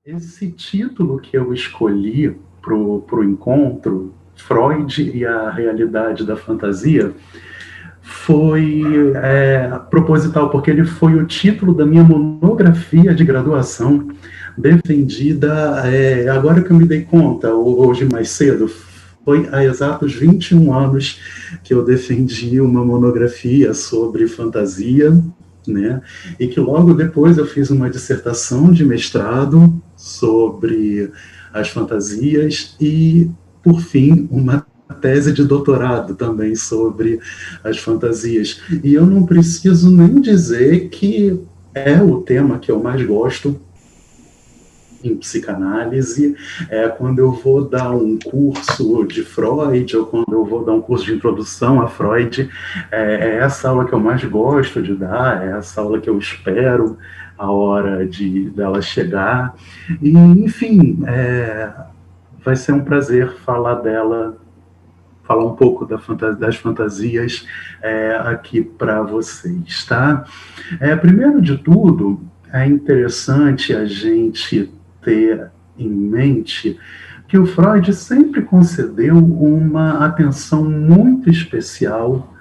Esse título que eu escolhi pro encontro, Freud e a Realidade da Fantasia, foi proposital, porque ele foi o título da minha monografia de graduação, defendida, agora que eu me dei conta, hoje mais cedo, foi há exatos 21 anos que eu defendi uma monografia sobre fantasia, né? E que logo depois eu fiz uma dissertação de mestrado sobre as fantasias e, por fim, uma tese de doutorado também sobre as fantasias. E eu não preciso nem dizer que é o tema que eu mais gosto em psicanálise, quando eu vou dar um curso de Freud, ou quando eu vou dar um curso de introdução a Freud, é essa aula que eu mais gosto de dar, é essa aula que eu espero a hora dela chegar. E, enfim, vai ser um prazer falar dela, falar um pouco das fantasias aqui para vocês, tá? Primeiro de tudo, é interessante a gente ter em mente que o Freud sempre concedeu uma atenção muito especial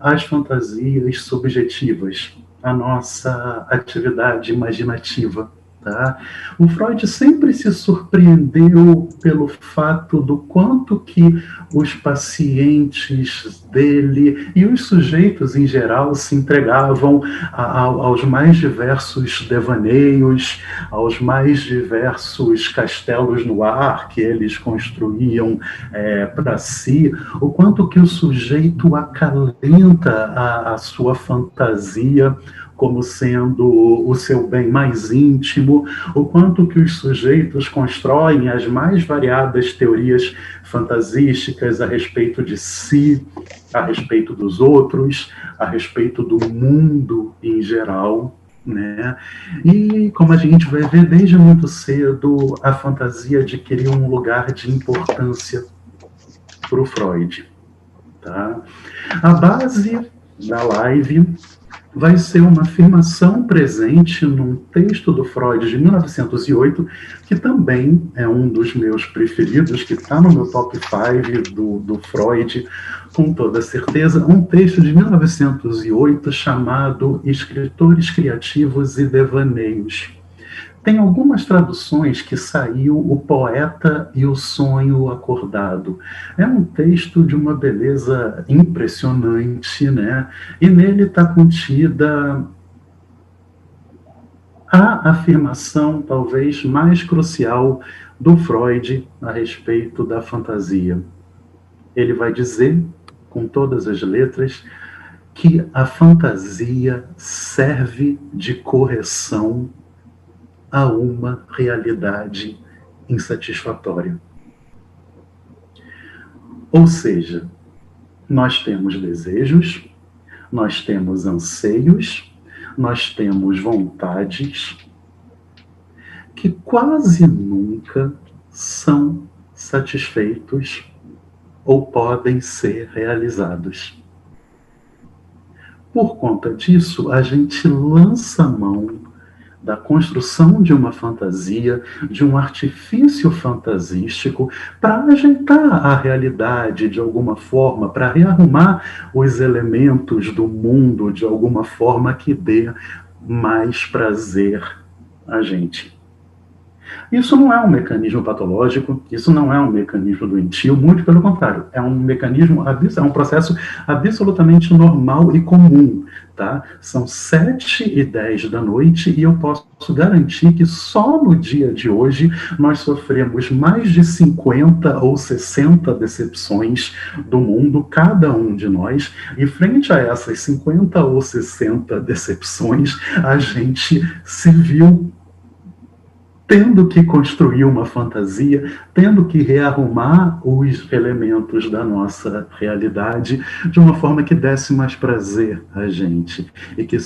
às fantasias subjetivas, à nossa atividade imaginativa. Tá? O Freud sempre se surpreendeu pelo fato do quanto que os pacientes dele e os sujeitos em geral se entregavam aos mais diversos devaneios, aos mais diversos castelos no ar que eles construíam para si, o quanto que o sujeito acalenta a sua fantasia como sendo o seu bem mais íntimo, o quanto que os sujeitos constroem as mais variadas teorias fantasísticas a respeito de si, a respeito dos outros, a respeito do mundo em geral, né? E como a gente vai ver desde muito cedo, a fantasia adquiriu um lugar de importância para o Freud. Tá? A base da live vai ser uma afirmação presente num texto do Freud de 1908, que também é um dos meus preferidos, que está no meu top 5 do Freud, com toda certeza, um texto de 1908 chamado Escritores Criativos e Devaneios. Tem algumas traduções que saiu O Poeta e o Sonho Acordado. É um texto de uma beleza impressionante, né? E nele está contida a afirmação talvez mais crucial do Freud a respeito da fantasia. Ele vai dizer, com todas as letras, que a fantasia serve de correção a uma realidade insatisfatória. Ou seja, nós temos desejos, nós temos anseios, nós temos vontades que quase nunca são satisfeitos ou podem ser realizados. Por conta disso, a gente lança mão da construção de uma fantasia, de um artifício fantasístico, para ajeitar a realidade de alguma forma, para rearrumar os elementos do mundo de alguma forma que dê mais prazer a gente. Isso não é um mecanismo patológico, isso não é um mecanismo doentio, muito pelo contrário, é um mecanismo, é um processo absolutamente normal e comum, tá? São 7h10 da noite e eu posso garantir que só no dia de hoje nós sofremos mais de 50 ou 60 decepções do mundo, cada um de nós, e frente a essas 50 ou 60 decepções, a gente se viu tendo que construir uma fantasia, tendo que rearrumar os elementos da nossa realidade de uma forma que desse mais prazer a gente e que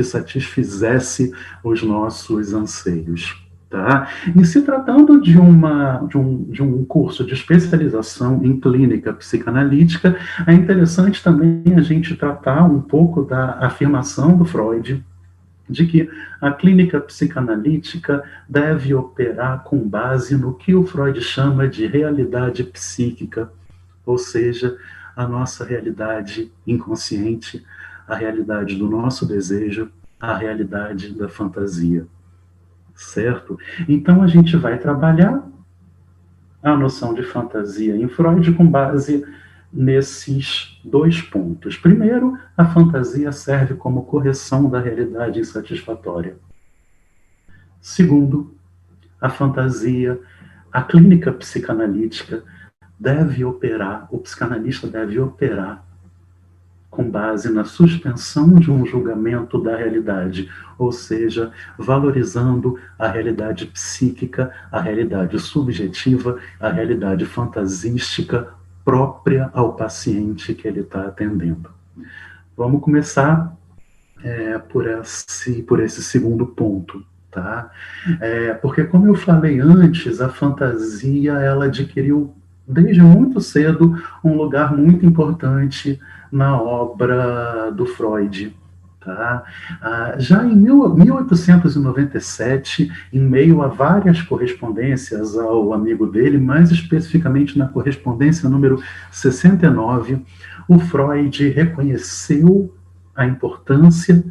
satisfizesse os nossos anseios. Tá? E se tratando de um curso de especialização em clínica psicanalítica, é interessante também a gente tratar um pouco da afirmação do Freud de que a clínica psicanalítica deve operar com base no que o Freud chama de realidade psíquica, ou seja, a nossa realidade inconsciente, a realidade do nosso desejo, a realidade da fantasia, certo? Então a gente vai trabalhar a noção de fantasia em Freud com base nesses dois pontos. Primeiro, a fantasia serve como correção da realidade insatisfatória. Segundo, a fantasia, a clínica psicanalítica deve operar, o psicanalista deve operar com base na suspensão de um julgamento da realidade, ou seja, valorizando a realidade psíquica, a realidade subjetiva, a realidade fantasística própria ao paciente que ele está atendendo. Vamos começar por esse segundo ponto, tá? Porque, como eu falei antes, a fantasia ela adquiriu desde muito cedo um lugar muito importante na obra do Freud. Tá? Já em 1897, em meio a várias correspondências ao amigo dele, mais especificamente na correspondência número 69, o Freud reconheceu a importância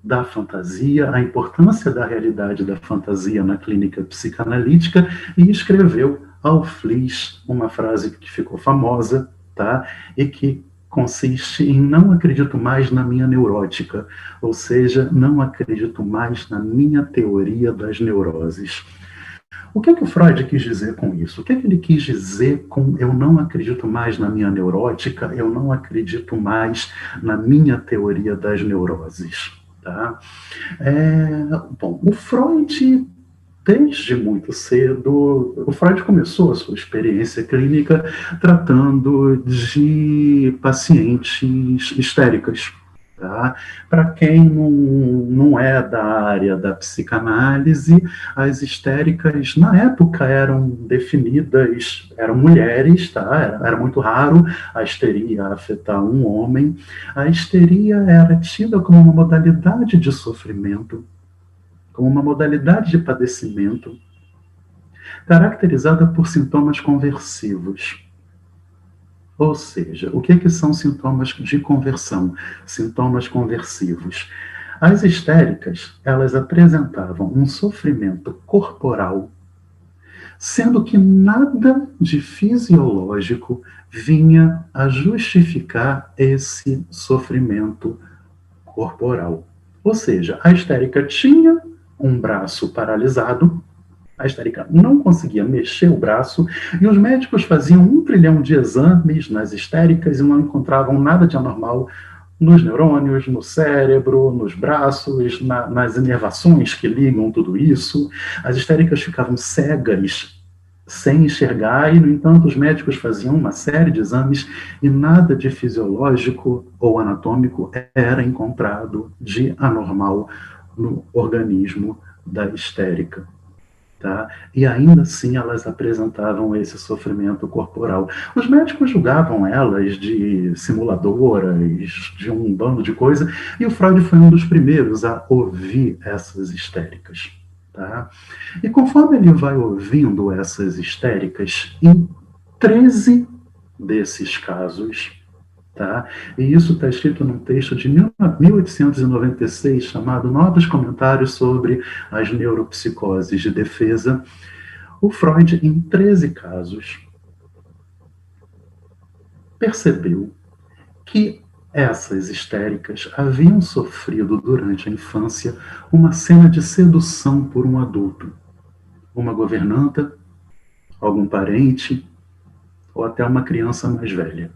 da fantasia, a importância da realidade da fantasia na clínica psicanalítica e escreveu ao Fliess uma frase que ficou famosa, tá? E que consiste em não acredito mais na minha neurótica, ou seja, não acredito mais na minha teoria das neuroses. O que é que o Freud quis dizer com isso? O que é que ele quis dizer com eu não acredito mais na minha neurótica, eu não acredito mais na minha teoria das neuroses? Tá? Bom, o Freud, desde muito cedo, o Freud começou a sua experiência clínica tratando de pacientes histéricas. Tá? Para quem não é da área da psicanálise, as histéricas na época eram definidas, eram mulheres, tá? Era muito raro a histeria afetar um homem. A histeria era tida como uma modalidade de sofrimento, como uma modalidade de padecimento, caracterizada por sintomas conversivos. Ou seja, o que são sintomas de conversão? Sintomas conversivos. As histéricas, elas apresentavam um sofrimento corporal, sendo que nada de fisiológico vinha a justificar esse sofrimento corporal. Ou seja, a histérica tinha um braço paralisado, a histérica não conseguia mexer o braço, e os médicos faziam 1 trilhão de exames nas histéricas e não encontravam nada de anormal nos neurônios, no cérebro, nos braços, nas inervações que ligam tudo isso. As histéricas ficavam cegas, sem enxergar, e, no entanto, os médicos faziam uma série de exames e nada de fisiológico ou anatômico era encontrado de anormal no organismo da histérica. Tá? E ainda assim elas apresentavam esse sofrimento corporal. Os médicos julgavam elas de simuladoras, de um bando de coisa, e o Freud foi um dos primeiros a ouvir essas histéricas. Tá? E conforme ele vai ouvindo essas histéricas, em 13 desses casos, tá? E isso está escrito num texto de 1896 chamado Novos Comentários sobre as Neuropsicoses de Defesa. O Freud, em 13 casos, percebeu que essas histéricas haviam sofrido durante a infância uma cena de sedução por um adulto, uma governanta, algum parente ou até uma criança mais velha.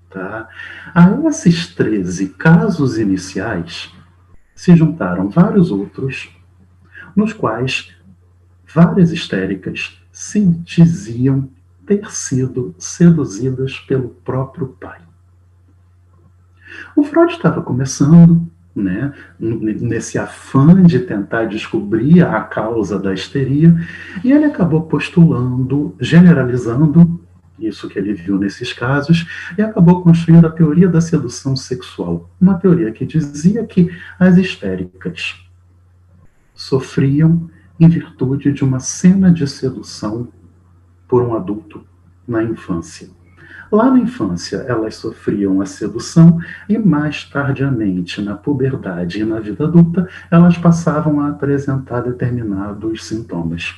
Tá? A esses 13 casos iniciais se juntaram vários outros, nos quais várias histéricas se diziam ter sido seduzidas pelo próprio pai. O Freud estava começando, né, nesse afã de tentar descobrir a causa da histeria, e ele acabou postulando, generalizando, isso que ele viu nesses casos, e acabou construindo a teoria da sedução sexual, uma teoria que dizia que as histéricas sofriam em virtude de uma cena de sedução por um adulto na infância. Lá na infância, elas sofriam a sedução e, mais tardiamente, na puberdade e na vida adulta, elas passavam a apresentar determinados sintomas.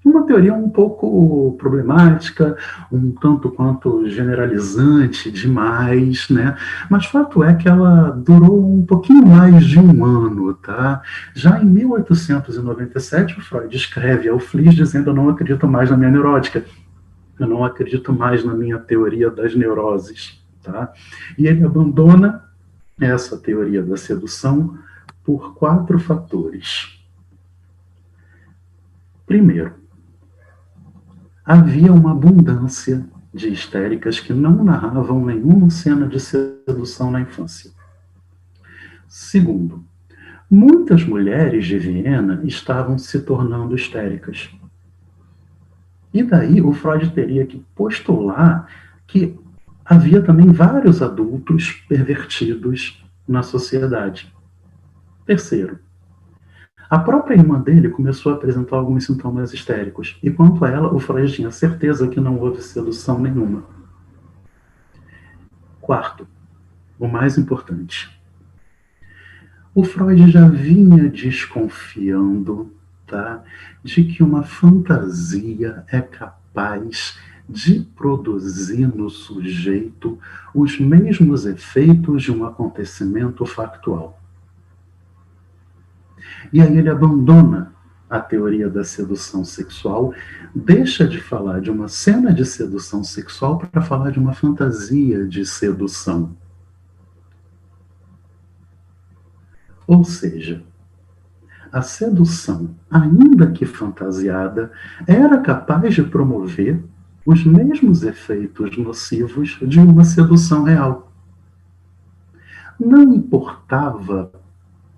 Uma teoria um pouco problemática, um tanto quanto generalizante demais, né? Mas fato é que ela durou um pouquinho mais de um ano, tá? Já em 1897, o Freud escreve ao Fliess dizendo: eu não acredito mais na minha neurótica, eu não acredito mais na minha teoria das neuroses, tá? E ele abandona essa teoria da sedução por 4 fatores. Primeiro, havia uma abundância de histéricas que não narravam nenhuma cena de sedução na infância. Segundo, muitas mulheres de Viena estavam se tornando histéricas. E daí o Freud teria que postular que havia também vários adultos pervertidos na sociedade. Terceiro, a própria irmã dele começou a apresentar alguns sintomas histéricos, e quanto a ela, o Freud tinha certeza que não houve sedução nenhuma. Quarto, o mais importante, o Freud já vinha desconfiando, tá, de que uma fantasia é capaz de produzir no sujeito os mesmos efeitos de um acontecimento factual. E aí ele abandona a teoria da sedução sexual, deixa de falar de uma cena de sedução sexual para falar de uma fantasia de sedução. Ou seja, a sedução, ainda que fantasiada, era capaz de promover os mesmos efeitos nocivos de uma sedução real. Não importava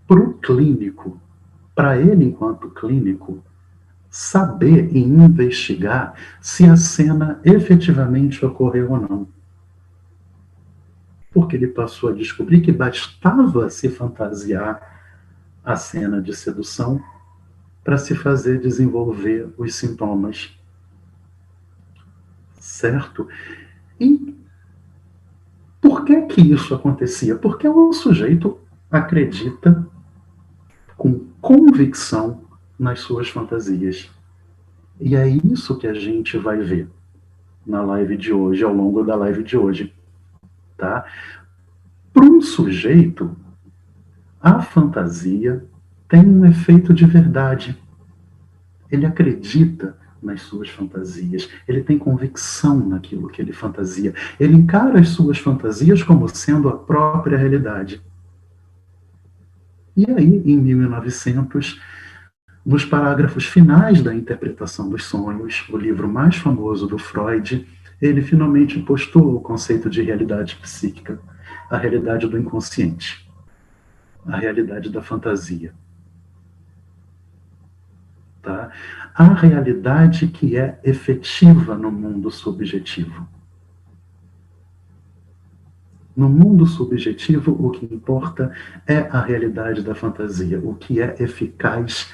para o clínico, para ele enquanto clínico, saber e investigar se a cena efetivamente ocorreu ou não. Porque ele passou a descobrir que bastava se fantasiar a cena de sedução para se fazer desenvolver os sintomas. Certo? E por que que isso acontecia? Porque o sujeito acredita com convicção nas suas fantasias. E é isso que a gente vai ver na live de hoje, ao longo da live de hoje. Tá? Para um sujeito, a fantasia tem um efeito de verdade. Ele acredita nas suas fantasias, ele tem convicção naquilo que ele fantasia, ele encara as suas fantasias como sendo a própria realidade. E aí, em 1900, nos parágrafos finais da Interpretação dos Sonhos, o livro mais famoso do Freud, ele finalmente postula o conceito de realidade psíquica, a realidade do inconsciente, a realidade da fantasia. Tá? A realidade que é efetiva no mundo subjetivo. No mundo subjetivo, o que importa é a realidade da fantasia. O que é eficaz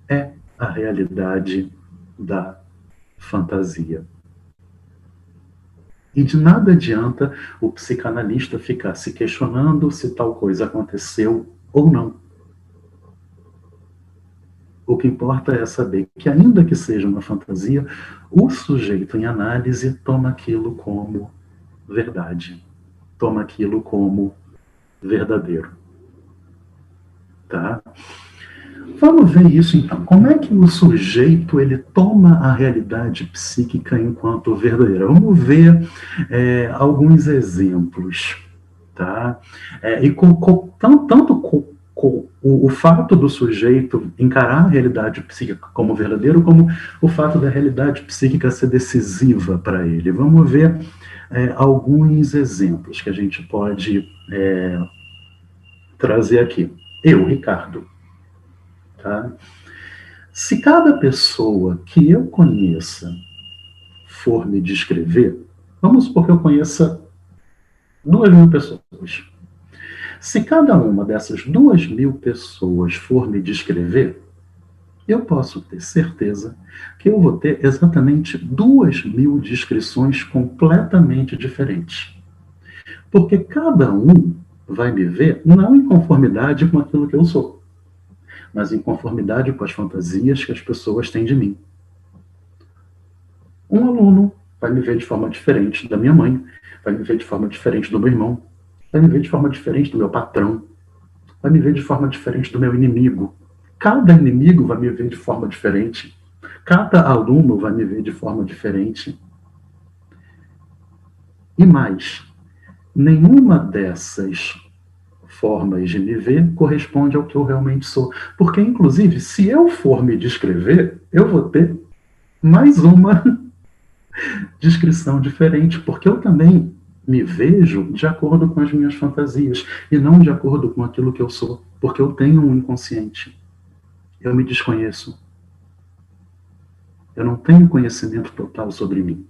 é a realidade da fantasia. E de nada adianta o psicanalista ficar se questionando se tal coisa aconteceu ou não. O que importa é saber que, ainda que seja uma fantasia, o sujeito em análise toma aquilo como verdade, toma aquilo como verdadeiro. Tá? Vamos ver isso então. Como é que o sujeito ele toma a realidade psíquica enquanto verdadeira? Vamos ver alguns exemplos. Tá? E tanto o fato do sujeito encarar a realidade psíquica como verdadeiro, como o fato da realidade psíquica ser decisiva para ele. Vamos ver alguns exemplos que a gente pode trazer aqui. Eu, Ricardo. Tá? Se cada pessoa que eu conheça for me descrever, vamos supor que eu conheça 2.000 pessoas. Se cada uma dessas 2.000 pessoas for me descrever, eu posso ter certeza que eu vou ter exatamente 2.000 descrições completamente diferentes. Porque cada um vai me ver não em conformidade com aquilo que eu sou, mas em conformidade com as fantasias que as pessoas têm de mim. Um aluno vai me ver de forma diferente da minha mãe, vai me ver de forma diferente do meu irmão, vai me ver de forma diferente do meu patrão, vai me ver de forma diferente do meu inimigo. Cada inimigo vai me ver de forma diferente. Cada aluno vai me ver de forma diferente. E mais, nenhuma dessas formas de me ver corresponde ao que eu realmente sou. Porque, inclusive, se eu for me descrever, eu vou ter mais uma descrição diferente, porque eu também me vejo de acordo com as minhas fantasias e não de acordo com aquilo que eu sou, porque eu tenho um inconsciente. Eu me desconheço. Eu não tenho conhecimento total sobre mim.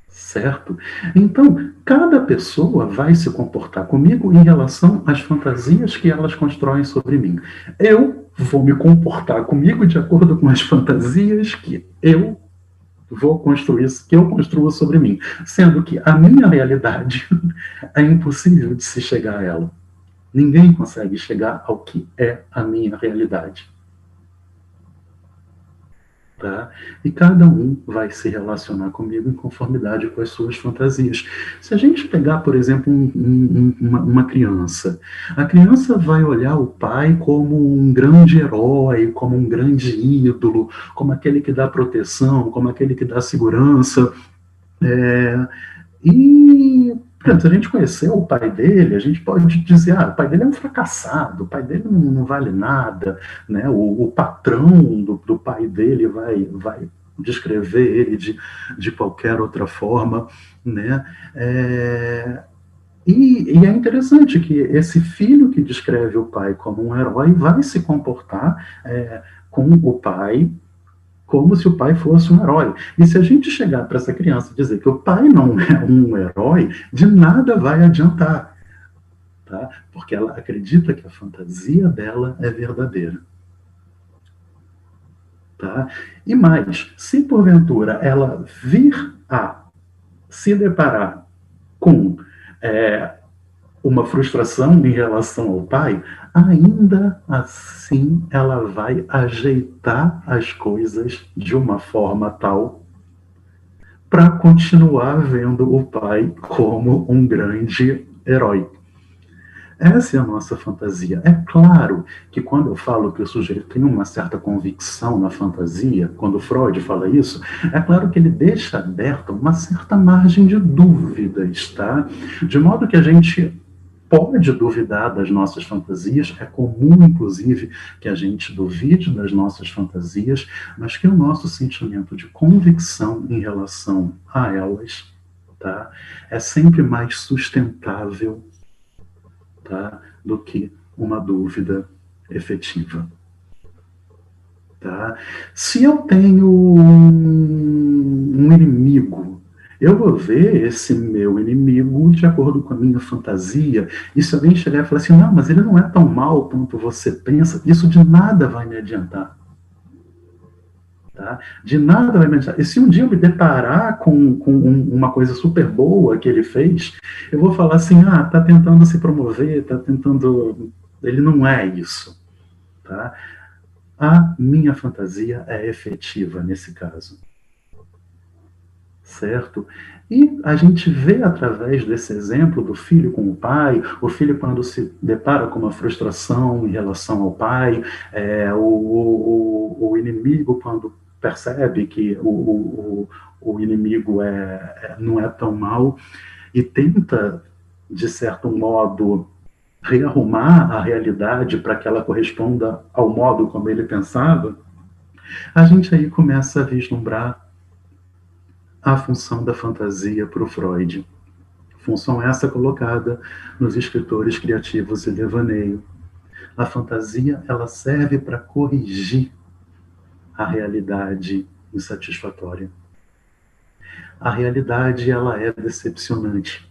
Certo? Então, cada pessoa vai se comportar comigo em relação às fantasias que elas constroem sobre mim. Eu vou me comportar comigo de acordo com as fantasias que eu vou construir, que eu construo sobre mim, sendo que a minha realidade é impossível de se chegar a ela. Ninguém consegue chegar ao que é a minha realidade. Tá? E cada um vai se relacionar comigo em conformidade com as suas fantasias. Se a gente pegar, por exemplo, uma criança, a criança vai olhar o pai como um grande herói, como um grande ídolo, como aquele que dá proteção, como aquele que dá segurança. E se a gente conhecer o pai dele, a gente pode dizer, o pai dele é um fracassado, o pai dele não vale nada, né? O patrão do pai dele vai descrever ele de qualquer outra forma, né? E é interessante que esse filho que descreve o pai como um herói vai se comportar com o pai como se o pai fosse um herói. E se a gente chegar para essa criança e dizer que o pai não é um herói, de nada vai adiantar. Tá? Porque ela acredita que a fantasia dela é verdadeira. Tá? E mais, se porventura ela vir a se deparar com uma frustração em relação ao pai, ainda assim ela vai ajeitar as coisas de uma forma tal para continuar vendo o pai como um grande herói. Essa é a nossa fantasia. É claro que quando eu falo que o sujeito tem uma certa convicção na fantasia, quando Freud fala isso, é claro que ele deixa aberta uma certa margem de dúvidas, tá? De modo que a gente pode duvidar das nossas fantasias, é comum, inclusive, que a gente duvide das nossas fantasias, mas que o nosso sentimento de convicção em relação a elas, tá, é sempre mais sustentável, tá, do que uma dúvida efetiva. Tá? Se eu tenho um inimigo, eu vou ver esse meu inimigo de acordo com a minha fantasia. E se alguém chegar e falar assim, não, mas ele não é tão mal quanto você pensa, isso de nada vai me adiantar. Tá? De nada vai me adiantar. E se um dia eu me deparar com uma coisa super boa que ele fez, eu vou falar assim, tá tentando se promover, tá tentando... Ele não é isso. Tá? A minha fantasia é efetiva nesse caso. Certo? E a gente vê através desse exemplo do filho com o pai, o filho quando se depara com uma frustração em relação ao pai, o inimigo quando percebe que o inimigo não é tão mal e tenta, de certo modo, rearrumar a realidade para que ela corresponda ao modo como ele pensava, a gente aí começa a vislumbrar a função da fantasia para o Freud. Função essa colocada nos escritores criativos e devaneio. A fantasia, ela serve para corrigir a realidade insatisfatória. A realidade, ela é decepcionante.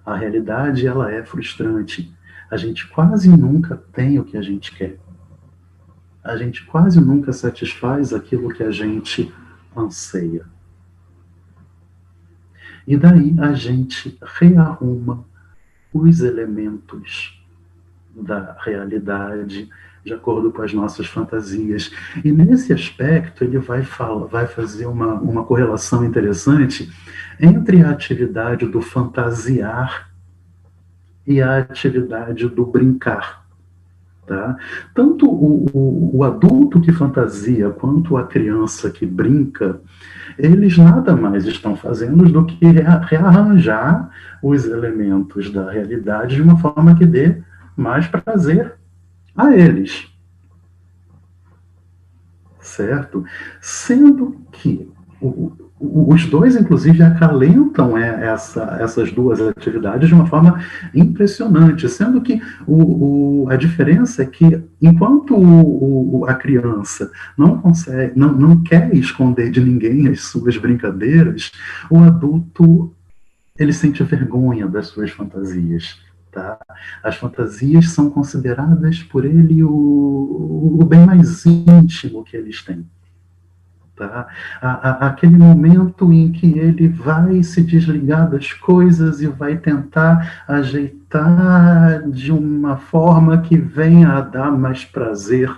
A realidade, ela é frustrante. A gente quase nunca tem o que a gente quer. A gente quase nunca satisfaz aquilo que a gente anseia. E daí a gente rearruma os elementos da realidade de acordo com as nossas fantasias. E nesse aspecto ele vai fazer uma correlação interessante entre a atividade do fantasiar e a atividade do brincar. Tá? Tanto o adulto que fantasia quanto a criança que brinca, eles nada mais estão fazendo do que rearranjar os elementos da realidade de uma forma que dê mais prazer a eles. Certo? Sendo que os dois, inclusive, acalentam essas duas atividades de uma forma impressionante, sendo que a diferença é que, enquanto a criança não consegue, não quer esconder de ninguém as suas brincadeiras, o adulto, ele sente vergonha das suas fantasias. Tá? As fantasias são consideradas por ele o bem mais íntimo que eles têm. Tá? Aquele momento em que ele vai se desligar das coisas e vai tentar ajeitar de uma forma que venha a dar mais prazer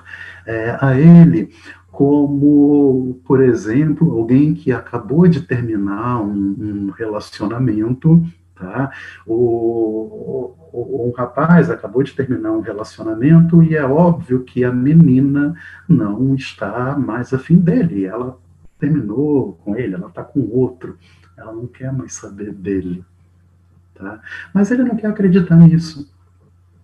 a ele, como, por exemplo, alguém que acabou de terminar um relacionamento. Tá? Um rapaz acabou de terminar um relacionamento e é óbvio que a menina não está mais afim dele. Ela terminou com ele, ela está com outro, ela não quer mais saber dele. Tá? Mas ele não quer acreditar nisso.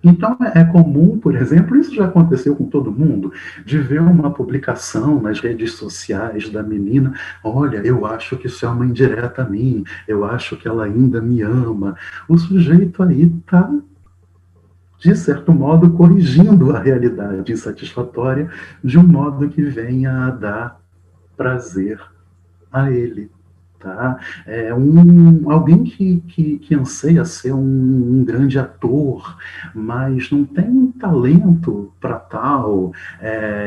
Então é comum, por exemplo, isso já aconteceu com todo mundo, de ver uma publicação nas redes sociais da menina: olha, eu acho que isso é uma indireta a mim, eu acho que ela ainda me ama. O sujeito aí está, de certo modo, corrigindo a realidade insatisfatória de um modo que venha a dar prazer a ele. Tá? Alguém que anseia ser um grande ator, mas não tem talento para tal,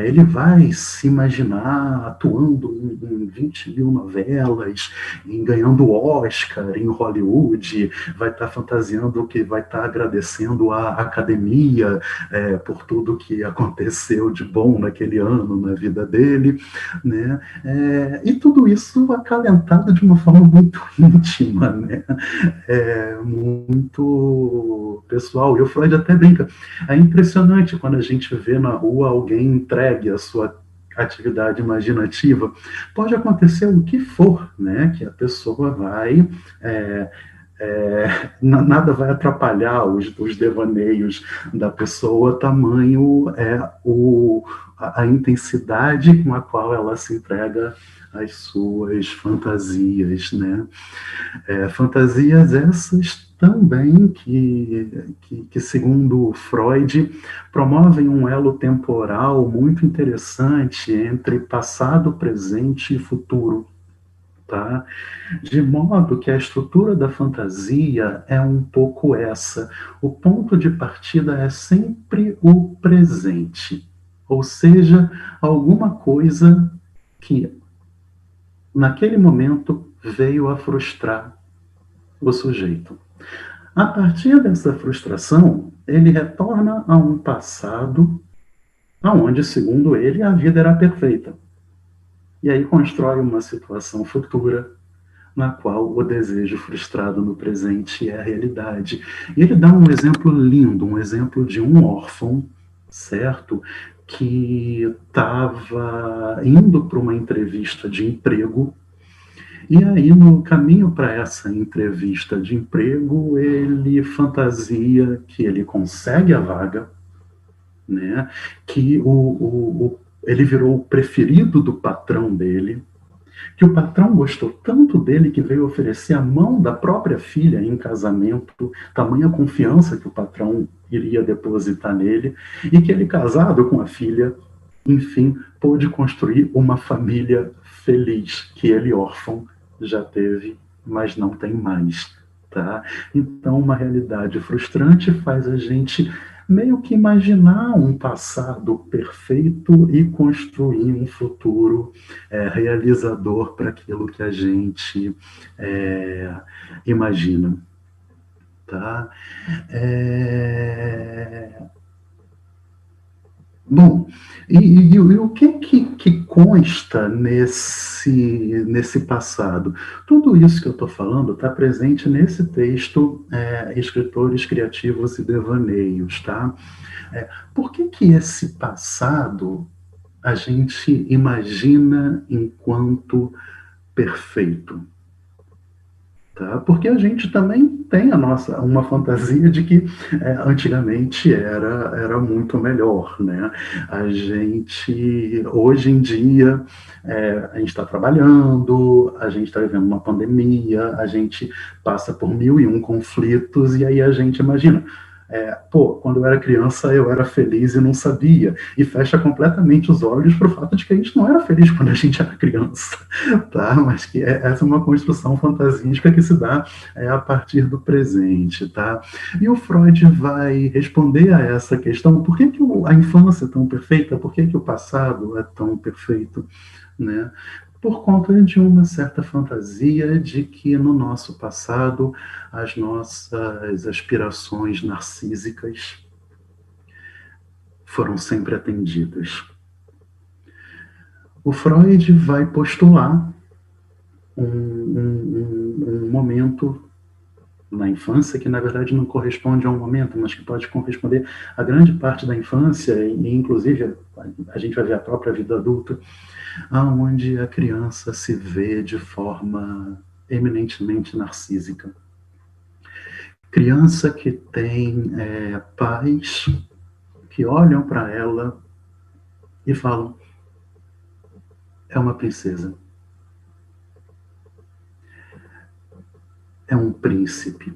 ele vai se imaginar atuando em 20 mil novelas, ganhando Oscar em Hollywood, vai estar fantasiando que vai estar agradecendo a academia por tudo que aconteceu de bom naquele ano na vida dele, né? E tudo isso acalentado de uma forma muito íntima, né? Muito pessoal. E o Freud até brinca. É impressionante quando a gente vê na rua alguém entregue a sua atividade imaginativa. Pode acontecer o que for, né? Que a pessoa vai... nada vai atrapalhar os devaneios da pessoa, tamanho a intensidade com a qual ela se entrega às suas fantasias, né? Fantasias essas também que, segundo Freud, promovem um elo temporal muito interessante entre passado, presente e futuro. Tá? De modo que a estrutura da fantasia é um pouco essa. O ponto de partida é sempre o presente, ou seja, alguma coisa que naquele momento veio a frustrar o sujeito. A partir dessa frustração, ele retorna a um passado onde, segundo ele, a vida era perfeita. E aí constrói uma situação futura na qual o desejo frustrado no presente é a realidade. E ele dá um exemplo lindo, um exemplo de um órfão, certo? Que estava indo para uma entrevista de emprego, e aí no caminho para essa entrevista de emprego, ele fantasia que ele consegue a vaga, né? Que ele virou o preferido do patrão dele, que o patrão gostou tanto dele que veio oferecer a mão da própria filha em casamento, tamanha confiança que o patrão iria depositar nele, e que ele, casado com a filha, enfim, pôde construir uma família feliz que ele, órfão, já teve, mas não tem mais, tá? Então, uma realidade frustrante faz a gente meio que imaginar um passado perfeito e construir um futuro realizador para aquilo que a gente é, imagina, tá? É, Bom, e o que consta nesse passado? Tudo isso que eu estou falando está presente nesse texto, Escritores Criativos e Devaneios, tá? Por que esse passado a gente imagina enquanto perfeito? Tá? Porque a gente também tem uma fantasia de que antigamente era muito melhor, né? A gente, hoje em dia, a gente está trabalhando, a gente está vivendo uma pandemia, a gente passa por mil e um conflitos, e aí a gente imagina, quando eu era criança eu era feliz e não sabia, e fecha completamente os olhos para o fato de que a gente não era feliz quando a gente era criança, tá? Mas que essa é uma construção fantasística que se dá a partir do presente, tá? E o Freud vai responder a essa questão: por que a infância é tão perfeita? Por que o passado é tão perfeito, né? Por conta de uma certa fantasia de que no nosso passado as nossas aspirações narcísicas foram sempre atendidas. O Freud vai postular um momento na infância que, na verdade, não corresponde a um momento, mas que pode corresponder a grande parte da infância, e inclusive a gente vai ver a própria vida adulta, onde a criança se vê de forma eminentemente narcísica. Criança que tem pais que olham para ela e falam: é uma princesa, é um príncipe,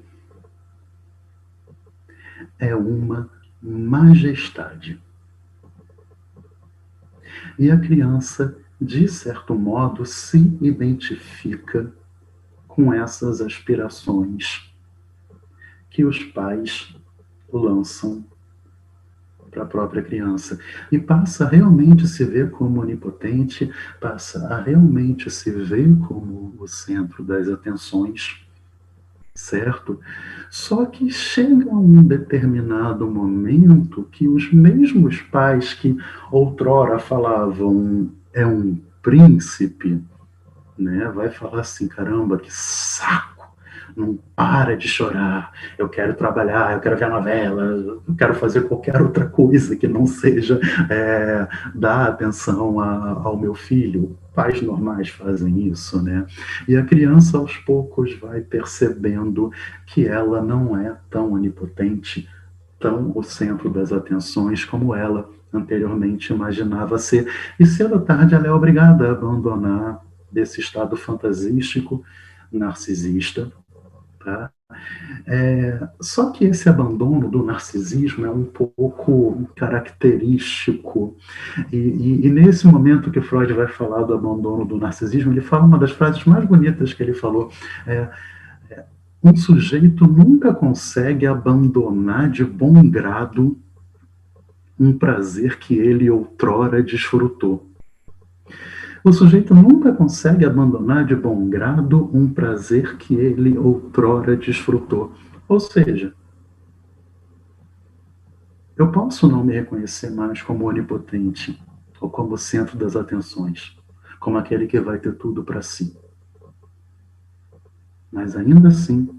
é uma majestade. E a criança, de certo modo, se identifica com essas aspirações que os pais lançam para a própria criança. E passa a realmente se ver como onipotente, passa a realmente se ver como o centro das atenções, certo? Só que chega um determinado momento que os mesmos pais que outrora falavam é um príncipe, né, vai falar assim: caramba, que saco, não para de chorar, eu quero trabalhar, eu quero ver a novela, eu quero fazer qualquer outra coisa que não seja dar atenção ao meu filho. Pais normais fazem isso, né? E a criança aos poucos vai percebendo que ela não é tão onipotente, tão o centro das atenções como ela anteriormente imaginava ser. E cedo ou tarde ela é obrigada a abandonar desse estado fantasístico, narcisista, tá? Só que esse abandono do narcisismo é um pouco característico, e nesse momento que Freud vai falar do abandono do narcisismo, ele fala uma das frases mais bonitas que ele falou: um sujeito nunca consegue abandonar de bom grado um prazer que ele outrora desfrutou. O sujeito nunca consegue abandonar de bom grado um prazer que ele outrora desfrutou. Ou seja, eu posso não me reconhecer mais como onipotente ou como centro das atenções, como aquele que vai ter tudo para si. Mas ainda assim,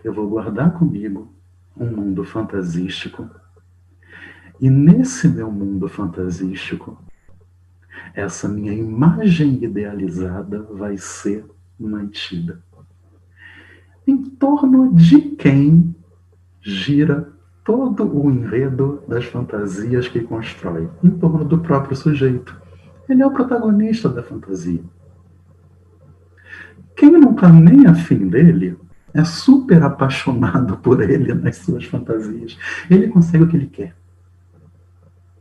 eu vou guardar comigo um mundo fantasístico. E nesse meu mundo fantasístico, essa minha imagem idealizada vai ser mantida. Em torno de quem gira todo o enredo das fantasias que constrói? Em torno do próprio sujeito. Ele é o protagonista da fantasia. Quem não está nem afim dele é super apaixonado por ele nas suas fantasias. Ele consegue o que ele quer.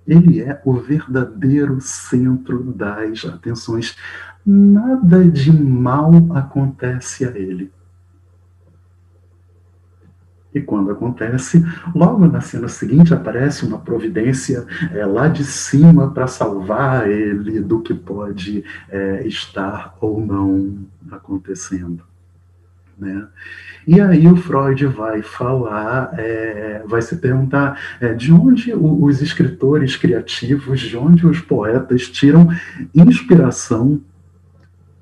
Ele é o verdadeiro centro das atenções. nada de mal acontece a ele. E quando acontece, logo na cena seguinte aparece uma providência lá de cima para salvar ele do que pode estar ou não acontecendo. Né? E aí o Freud vai falar, vai se perguntar de onde os escritores criativos, de onde os poetas tiram inspiração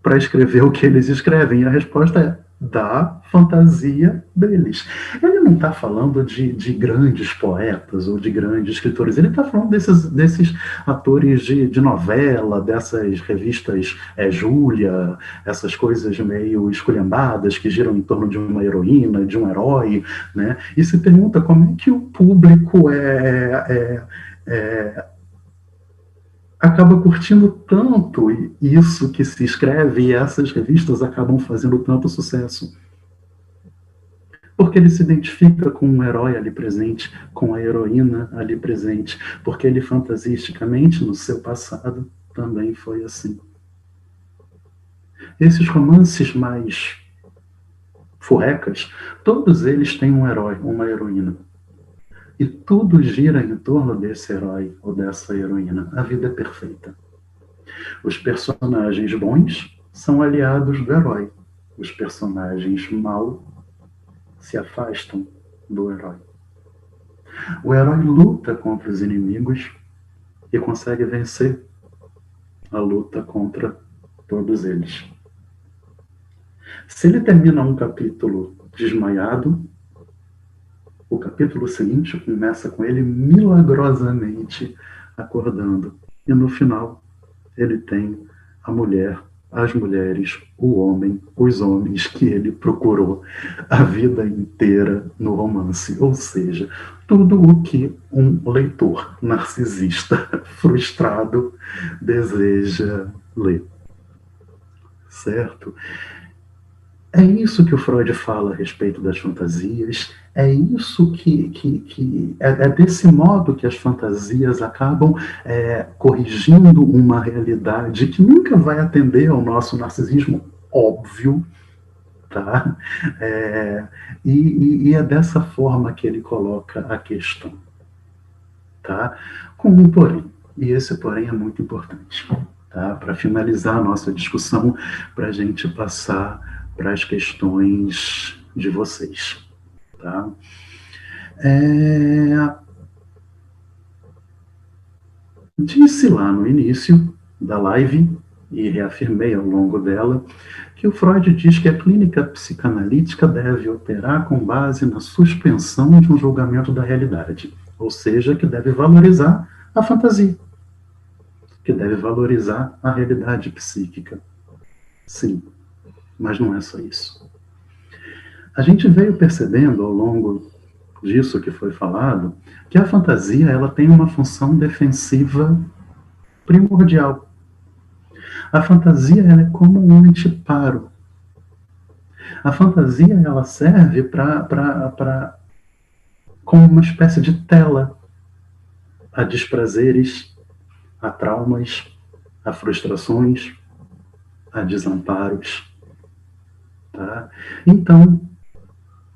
para escrever o que eles escrevem. E a resposta é da fantasia deles. Ele não está falando de grandes poetas ou de grandes escritores, ele está falando desses atores de novela, dessas revistas Júlia, essas coisas meio esculhambadas que giram em torno de uma heroína, de um herói, né? E se pergunta como é que o público acaba curtindo tanto isso que se escreve e essas revistas acabam fazendo tanto sucesso. Porque ele se identifica com um herói ali presente, com a heroína ali presente, porque ele fantasisticamente, no seu passado, também foi assim. Esses romances mais furrecas, todos eles têm um herói, uma heroína. E tudo gira em torno desse herói ou dessa heroína. A vida é perfeita. Os personagens bons são aliados do herói. Os personagens maus se afastam do herói. O herói luta contra os inimigos e consegue vencer a luta contra todos eles. Se ele termina um capítulo desmaiado, o capítulo seguinte começa com ele milagrosamente acordando. E no final, ele tem a mulher, as mulheres, o homem, os homens que ele procurou a vida inteira no romance. Ou seja, tudo o que um leitor narcisista frustrado deseja ler. Certo? É isso que o Freud fala a respeito das fantasias, é isso que é desse modo que as fantasias acabam corrigindo uma realidade que nunca vai atender ao nosso narcisismo óbvio, tá? E é dessa forma que ele coloca a questão, tá? Com um porém, e esse porém é muito importante, tá? Para finalizar a nossa discussão, para a gente passar para as questões de vocês. Tá? Disse lá no início da live, e reafirmei ao longo dela, que o Freud diz que a clínica psicanalítica deve operar com base na suspensão de um julgamento da realidade, ou seja, que deve valorizar a fantasia, que deve valorizar a realidade psíquica. Sim, mas não é só isso. A gente veio percebendo ao longo disso que foi falado, que a fantasia ela tem uma função defensiva primordial. A fantasia ela é como um anteparo. A fantasia ela serve como uma espécie de tela a desprazeres, a traumas, a frustrações, a desamparos. Tá? Então,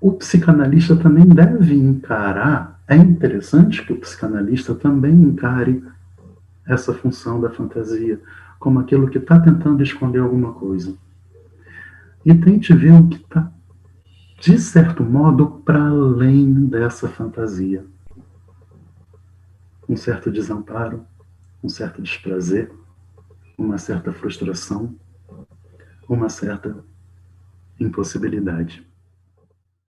o psicanalista também deve encarar, é interessante que o psicanalista também encare essa função da fantasia como aquilo que está tentando esconder alguma coisa. E tente ver o que está, de certo modo, para além dessa fantasia. Um certo desamparo, um certo desprazer, uma certa frustração, uma certa impossibilidade.